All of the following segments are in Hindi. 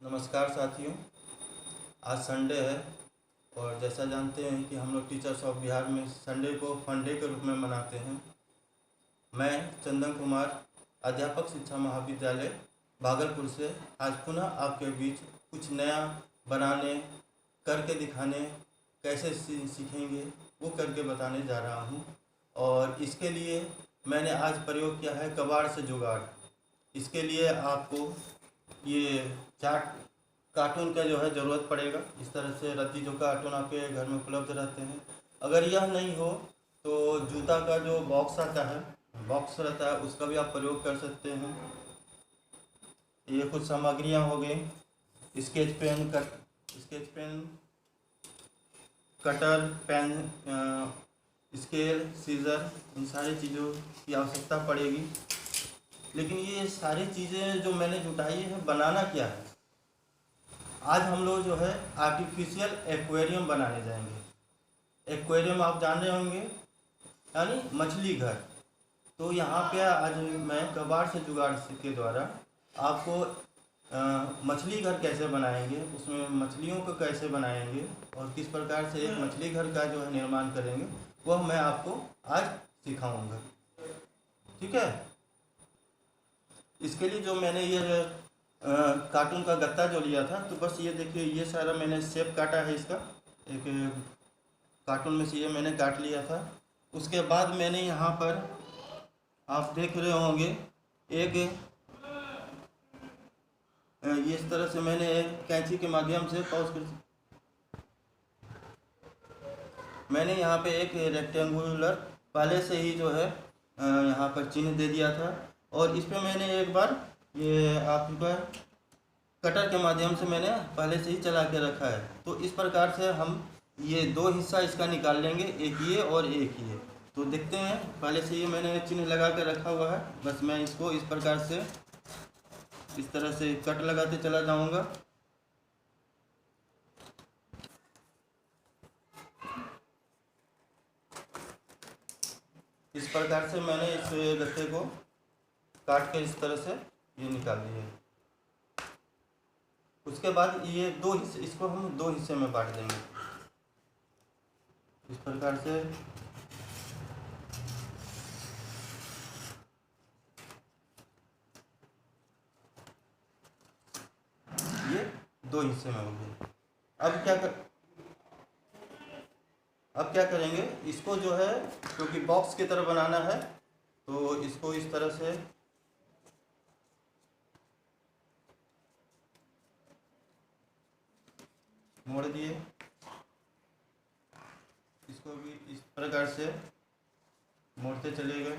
नमस्कार साथियों। आज संडे है और जैसा जानते हैं कि हम लोग टीचर्स ऑफ बिहार में संडे को फंडे के रूप में मनाते हैं। मैं चंदन कुमार, अध्यापक शिक्षा महाविद्यालय भागलपुर से आज पुनः आपके बीच कुछ नया बनाने, करके दिखाने, कैसे सीखेंगे वो करके बताने जा रहा हूँ। और इसके लिए मैंने आज प्रयोग किया है कबाड़ से जुगाड़। इसके लिए आपको ये चार्ट कार्टून का जो है ज़रूरत पड़ेगा। इस तरह से रद्दी जो कार्टून आपके घर में उपलब्ध रहते हैं। अगर यह नहीं हो तो जूता का जो बॉक्स आता है, बॉक्स रहता है, उसका भी आप प्रयोग कर सकते हैं। ये कुछ सामग्रियां हो गई। Sketch pen, cutter, pen, scale, scissor, इन सारी चीज़ों की आवश्यकता पड़ेगी। लेकिन ये सारी चीज़ें जो मैंने जुटाई है, बनाना क्या है? आज हम लोग जो है आर्टिफिशियल एक्वेरियम बनाने जाएंगे। एक्वेरियम आप जान रहे होंगे, यानी मछली घर। तो यहाँ पे आज मैं कबाड़ से जुगाड़ के द्वारा आपको मछली घर कैसे बनाएंगे, उसमें मछलियों को कैसे बनाएंगे और किस प्रकार से एक मछली घर का जो है निर्माण करेंगे, वह मैं आपको आज सिखाऊंगा। ठीक है। इसके लिए जो मैंने ये कार्टून का गत्ता जो लिया था, तो बस ये देखिए, ये सारा मैंने शेप काटा है इसका। एक कार्टून में से ये मैंने काट लिया था। उसके बाद मैंने यहाँ पर आप देख रहे होंगे एक ये इस तरह से मैंने एक कैंची के माध्यम से मैंने यहाँ पे एक रेक्टेंगुलर पहले से ही जो है यहाँ पर चिन्ह दे दिया था। और इस पर मैंने एक बार ये आपका कटर के माध्यम से मैंने पहले से ही चला के रखा है। तो इस प्रकार से हम ये दो हिस्सा इसका निकाल लेंगे, एक ये और एक ये। तो देखते हैं, पहले से ये मैंने चिन्ह लगा के रखा हुआ है। बस मैं इसको इस प्रकार से इस तरह से कट लगाते चला जाऊंगा। इस प्रकार से मैंने इस गत्ते को काट के इस तरह से ये निकाल दिया। उसके बाद ये दो हिस्से, इसको हम दो हिस्से में बांट देंगे इस प्रकार से। ये दो हिस्से में हो गए। अब क्या करेंगे, इसको जो है क्योंकि बॉक्स की तरह बनाना है, तो इसको इस तरह से मोड़ दिए। इसको भी इस प्रकार से मोड़ते चले गए।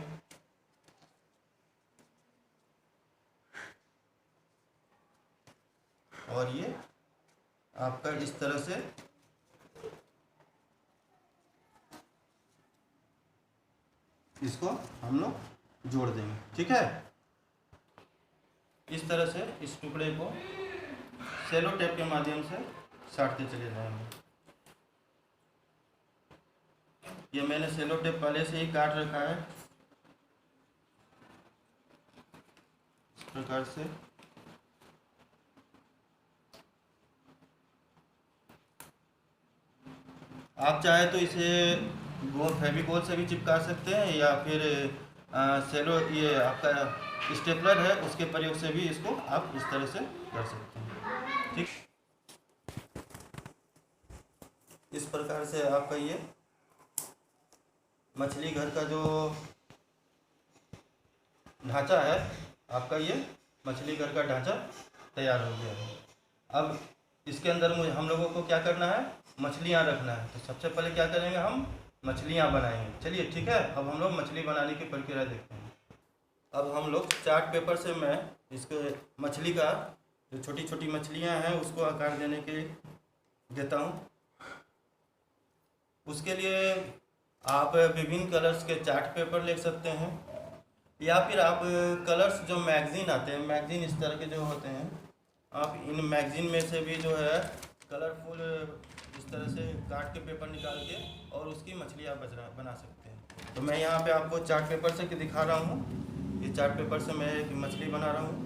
और ये आपका इस तरह से इसको हम लोग जोड़ देंगे। ठीक है। इस तरह से इस टुकड़े को सेलो टेप के माध्यम से साटते चले जाएंगे। ये मैंने सेलो टेप पहले से ही काट रखा है इस प्रकार से। आप चाहे तो इसे फेविकोल से भी चिपका सकते हैं, या फिर सेलो ये आपका स्टेपलर है उसके प्रयोग से भी इसको आप इस तरह से कर सकते हैं। ठीक। इस प्रकार से आपका ये मछली घर का जो ढांचा है, आपका ये मछली घर का ढांचा तैयार हो गया है। अब इसके अंदर हम लोगों को क्या करना है, मछलियाँ रखना है। तो सबसे पहले क्या करेंगे, हम मछलियाँ बनाएंगे। चलिए ठीक है। अब हम लोग मछली बनाने की प्रक्रिया देखते हैं। अब हम लोग चार्ट पेपर से मैं इसके मछली का जो छोटी छोटी मछलियाँ हैं उसको आकार देने के देता हूँ। उसके लिए आप विभिन्न कलर्स के चार्ट पेपर ले सकते हैं, या फिर आप कलर्स जो मैगज़ीन आते हैं, मैगज़ीन इस तरह के जो होते हैं, आप इन मैगज़ीन में से भी जो है कलरफुल इस तरह से काट के पेपर निकाल के और उसकी मछलियाँ बना सकते हैं। तो मैं यहाँ पे आपको चार्ट पेपर से दिखा रहा हूँ। ये चार्ट पेपर से मैं एक मछली बना रहा हूँ।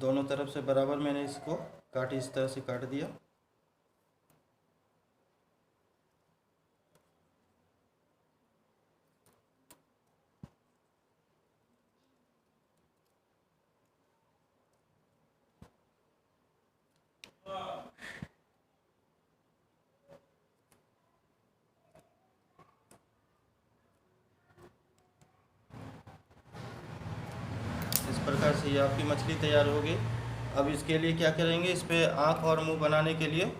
दोनों तरफ से बराबर मैंने इसको इस तरह से काट दिया। इस प्रकार से ये आपकी मछली तैयार होगी। अब इसके लिए क्या करेंगे, इस पे आँख और मुंह बनाने के लिए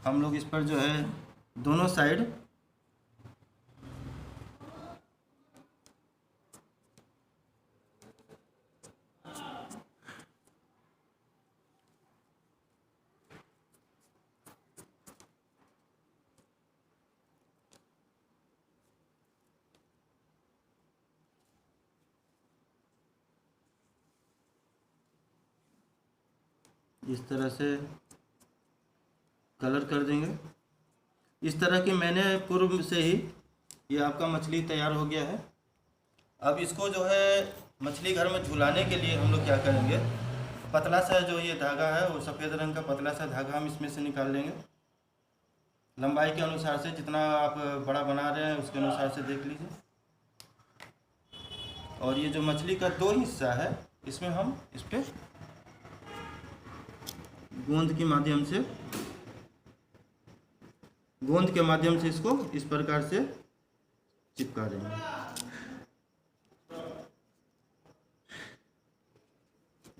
हम लोग इस पर जो है दोनों साइड इस तरह से कलर कर देंगे। इस तरह की मैंने पूर्व से ही ये आपका मछली तैयार हो गया है। अब इसको जो है मछली घर में झुलाने के लिए हम लोग क्या करेंगे, पतला सा जो ये धागा है वो सफ़ेद रंग का पतला सा धागा हम इसमें से निकाल लेंगे। लंबाई के अनुसार से, जितना आप बड़ा बना रहे हैं उसके अनुसार से देख लीजिए। और ये जो मछली का दो हिस्सा है इसमें हम इस पर गोंद के माध्यम से इसको इस प्रकार से चिपका देंगे।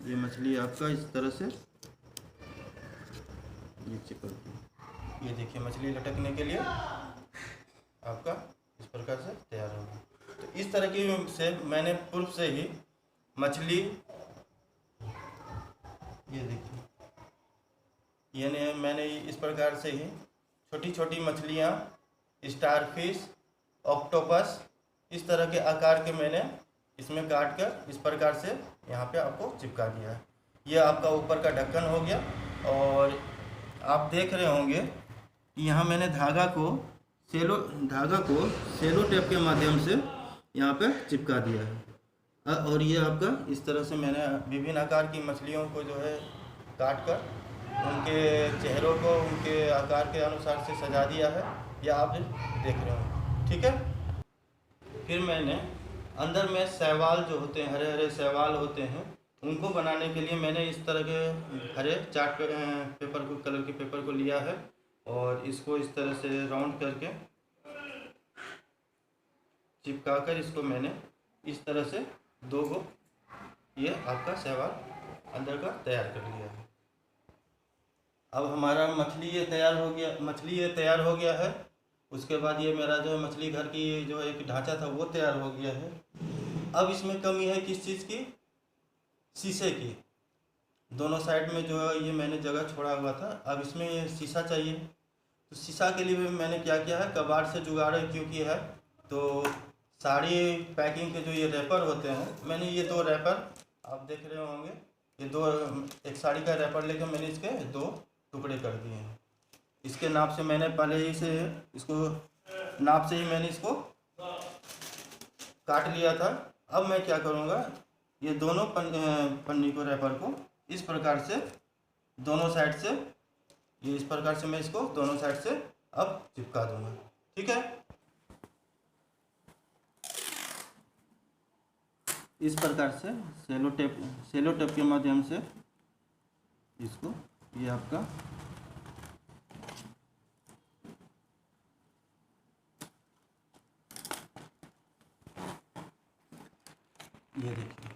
ये मछली आपका इस तरह से ये चिपक गई। ये देखिए मछली लटकने के लिए आपका इस प्रकार से तैयार होगा। तो इस तरह की से मैंने पूर्व से ही मछली, ये देखिए मैंने इस प्रकार से ही छोटी छोटी मछलियाँ, स्टार फिश, ऑक्टोपस, इस तरह के आकार के मैंने इसमें काट कर इस प्रकार से यहाँ पे आपको चिपका दिया है। ये आपका ऊपर का ढक्कन हो गया। और आप देख रहे होंगे कि यहाँ मैंने धागा को सेलो टेप के माध्यम से यहाँ पे चिपका दिया है। और ये आपका इस तरह से मैंने विभिन्न आकार की मछलियों को जो है काट कर उनके चेहरों को उनके आकार के अनुसार से सजा दिया है। यह आप देख रहे हो, ठीक है। फिर मैंने अंदर में शैवाल जो होते हैं, हरे हरे शैवाल होते हैं, उनको बनाने के लिए मैंने इस तरह के हरे चार्ट पेपर को, कलर के पेपर को लिया है और इसको इस तरह से राउंड करके चिपका कर इसको मैंने इस तरह से दो गो ये आपका शैवाल अंदर का तैयार कर लिया है। अब हमारा मछली ये तैयार हो गया है। उसके बाद ये मेरा जो मछली घर की जो एक ढांचा था वो तैयार हो गया है। अब इसमें कमी है किस चीज़ की, शीशे की। दोनों साइड में जो है ये मैंने जगह छोड़ा हुआ था, अब इसमें ये शीशा चाहिए। तो शीशा के लिए मैंने क्या किया है, कबाड़ से जुगाड़ क्यों किया है, तो साड़ी पैकिंग के जो ये रैपर होते हैं, मैंने ये दो रैपर आप देख रहे होंगे, ये दो, एक साड़ी का रैपर लेकर मैंने इसके दो टुकड़े कर दिए हैं। इसके नाप से मैंने पहले ही से इसको नाप से ही मैंने इसको काट लिया था। अब मैं क्या करूँगा, ये दोनों पन्नी को, रैपर को इस प्रकार से दोनों साइड से, ये इस प्रकार से मैं इसको दोनों साइड से अब चिपका दूंगा, ठीक है। इस प्रकार से सेलो टेप के माध्यम से इसको, ये आपका ये देखिए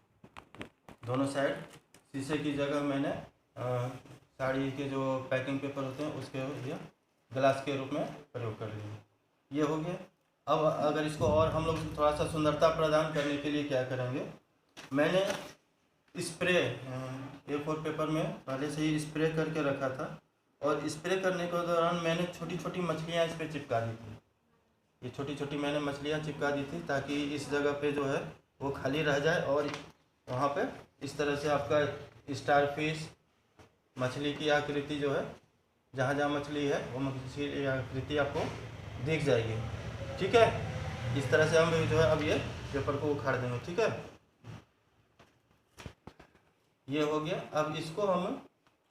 दोनों साइड शीशे की जगह मैंने साड़ी के जो पैकिंग पेपर होते हैं उसके या ग्लास के रूप में प्रयोग कर लिया। ये हो गया। अब अगर इसको और हम लोग थोड़ा सा सुंदरता प्रदान करने के लिए क्या करेंगे, मैंने स्प्रे A4 पेपर में पहले से ही स्प्रे करके रखा था और स्प्रे करने के दौरान मैंने छोटी छोटी मछलियाँ इस पर चिपका दी थी। ये छोटी छोटी मैंने मछलियाँ चिपका दी थी ताकि इस जगह पे जो है वो खाली रह जाए और वहाँ पे इस तरह से आपका स्टार फिश मछली की आकृति जो है, जहाँ जहाँ मछली है वो मछली की आकृति आपको दिख जाएगी, ठीक है। इस तरह से हम जो है अब ये पेपर को उखाड़ देंगे, ठीक है। ये हो गया। अब इसको हम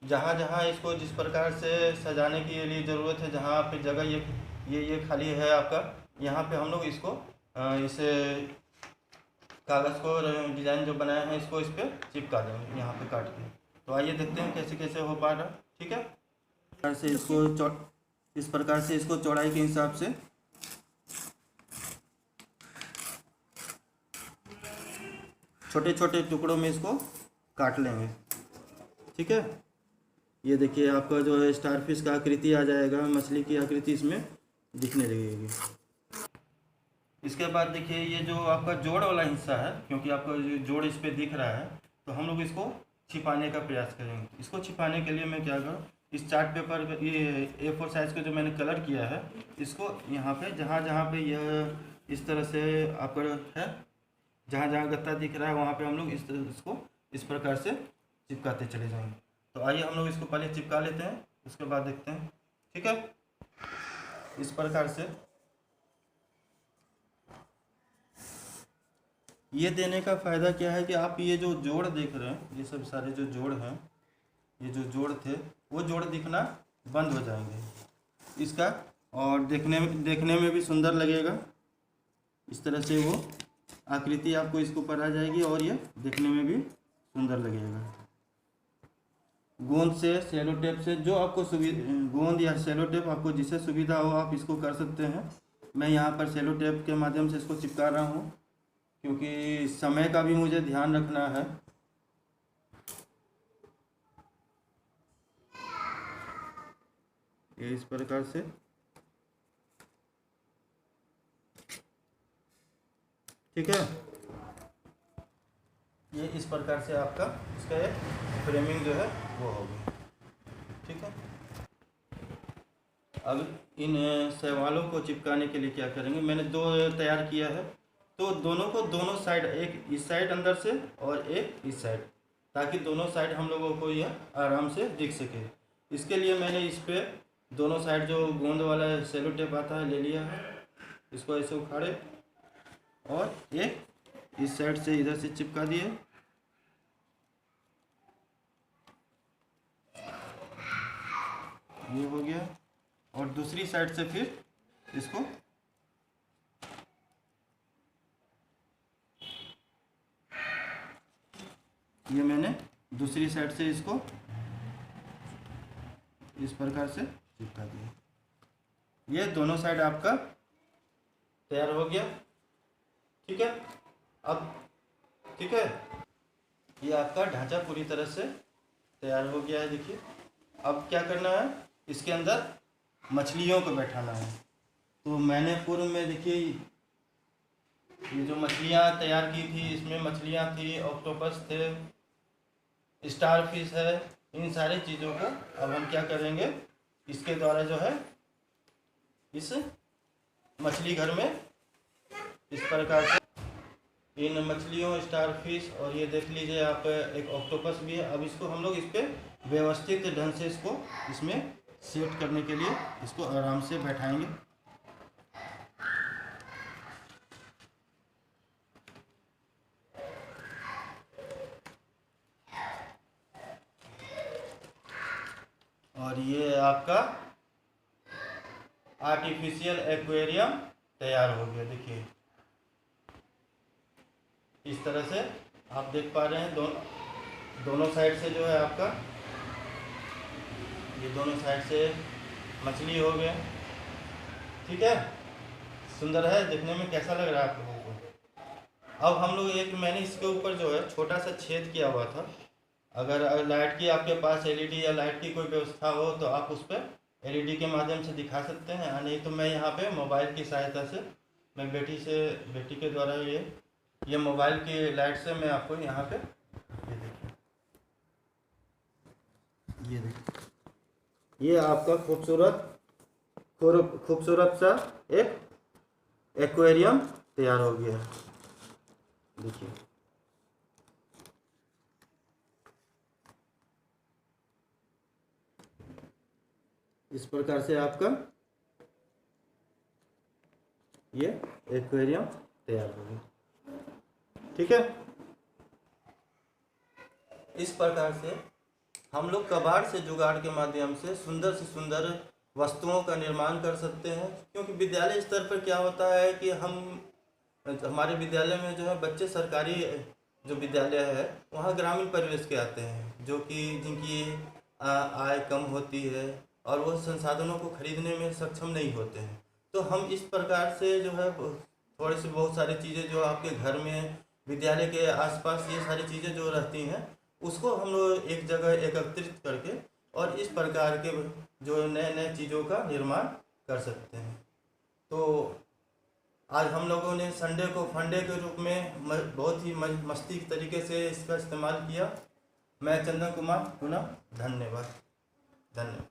जहाँ जहाँ इसको जिस प्रकार से सजाने के लिए ज़रूरत है, जहाँ पे जगह ये खाली है आपका, यहाँ पे हम लोग इसको इसे कागज़ को डिज़ाइन जो बनाया है इसको इस पर चिपका देंगे यहाँ पे काट के। तो आइए देखते हैं कैसे कैसे हो पा रहा है। ठीक है, से इसको इस प्रकार से इसको चौड़ाई के हिसाब से छोटे छोटे टुकड़ों में इसको काट लेंगे। ठीक है, ये देखिए आपका जो है स्टार फिश का आकृति आ जाएगा, मछली की आकृति इसमें दिखने लगेगी। इसके बाद देखिए ये जो आपका जोड़ वाला हिस्सा है, क्योंकि आपका जो जोड़ इस पर दिख रहा है, तो हम लोग इसको छिपाने का प्रयास करेंगे। इसको छिपाने के लिए मैं क्या करूँ, इस चार्ट पेपर ये A4 साइज़ का जो मैंने कलर किया है, इसको यहाँ पे जहाँ जहाँ पे यह इस तरह से आपका है, जहाँ जहाँ गत्ता दिख रहा है वहाँ पे हम लोग इसको इस प्रकार से चिपकाते चले जाएंगे। तो आइए हम लोग इसको पहले चिपका लेते हैं, उसके बाद देखते हैं। ठीक है, इस प्रकार से ये देने का फ़ायदा क्या है कि आप ये जो जोड़ देख रहे हैं, ये सब सारे जो जोड़ हैं, ये जो जोड़ थे वो जोड़ दिखना बंद हो जाएंगे इसका, और देखने में भी सुंदर लगेगा। इस तरह से वो आकृति आपको इसके ऊपर आ जाएगी और ये देखने में भी सुंदर लगेगा। गोंद से, सेलो टेप से, जो आपको गोंद या सेलो टेप आपको जिससे सुविधा हो आप इसको कर सकते हैं। मैं यहाँ पर सेलो टेप के माध्यम से इसको चिपका रहा हूँ, क्योंकि समय का भी मुझे ध्यान रखना है। ये इस प्रकार से ठीक है, ये इस प्रकार से आपका इसका एक फ्रेमिंग जो है वो होगी। ठीक है, अब इन शैवालों को चिपकाने के लिए क्या करेंगे, मैंने दो तैयार किया है, तो दोनों को दोनों साइड, एक इस साइड अंदर से और एक इस साइड, ताकि दोनों साइड हम लोगों को यह आराम से दिख सके। इसके लिए मैंने इस पे दोनों साइड जो गोंद वाला सेलो टेप आता है ले लिया है। इसको ऐसे उखाड़े और एक इस साइड से इधर से चिपका दिए। ये हो गया, और दूसरी साइड से फिर इसको ये मैंने दूसरी साइड से इसको इस प्रकार से चिपका दिया। ये दोनों साइड आपका तैयार हो गया। ठीक है, अब ठीक है, ये आपका ढांचा पूरी तरह से तैयार हो गया है। देखिए अब क्या करना है, इसके अंदर मछलियों को बैठाना है। तो मैंने पूर्व में देखिए ये जो मछलियाँ तैयार की थी, इसमें मछलियाँ थी, ऑक्टोपस थे, स्टार फिश है, इन सारी चीज़ों को अब हम क्या करेंगे, इसके द्वारा जो है इस मछली घर में इस प्रकार से इन मछलियों, स्टार फिश और ये देख लीजिए आप एक ऑक्टोपस भी है। अब इसको हम लोग इस पर व्यवस्थित ढंग से इसको इसमें सेट करने के लिए इसको आराम से बैठाएंगे। और ये आपका आर्टिफिशियल एक्वेरियम तैयार हो गया। देखिए इस तरह से आप देख पा रहे हैं, दोनों साइड से जो है आपका ये दोनों साइड से मछली हो गया। ठीक है, सुंदर है, देखने में कैसा लग रहा है आप लोगों को। अब हम लोग एक, मैंने इसके ऊपर जो है छोटा सा छेद किया हुआ था। अगर लाइट की आपके पास एलईडी या लाइट की कोई व्यवस्था हो तो आप उस पर एलईडी के माध्यम से दिखा सकते हैं, नहीं तो मैं यहाँ पे मोबाइल की सहायता से, मैं बेटी के द्वारा ये मोबाइल की लाइट से मैं आपको यहाँ पे ये देखिए ये आपका खूबसूरत सा एक एक्वेरियम तैयार हो गया। देखिए इस प्रकार से आपका ये एक्वेरियम तैयार हो गया। ठीक है, इस प्रकार से हम लोग कबाड़ से जुगाड़ के माध्यम से सुंदर वस्तुओं का निर्माण कर सकते हैं। क्योंकि विद्यालय स्तर पर क्या होता है कि हमारे विद्यालय में जो है बच्चे सरकारी जो विद्यालय है वहाँ ग्रामीण परिवेश के आते हैं, जो कि जिनकी आय कम होती है और वो संसाधनों को खरीदने में सक्षम नहीं होते हैं। तो हम इस प्रकार से जो है थोड़ी सी बहुत सारी चीज़ें जो आपके घर में विद्यालय के आसपास ये सारी चीज़ें जो रहती हैं उसको हम लोग एक जगह एकत्रित करके और इस प्रकार के जो नए नए चीज़ों का निर्माण कर सकते हैं। तो आज हम लोगों ने संडे को फंडे के रूप में बहुत ही मस्ती तरीके से इसका इस्तेमाल किया। मैं चंदन कुमार, पुनः धन्यवाद।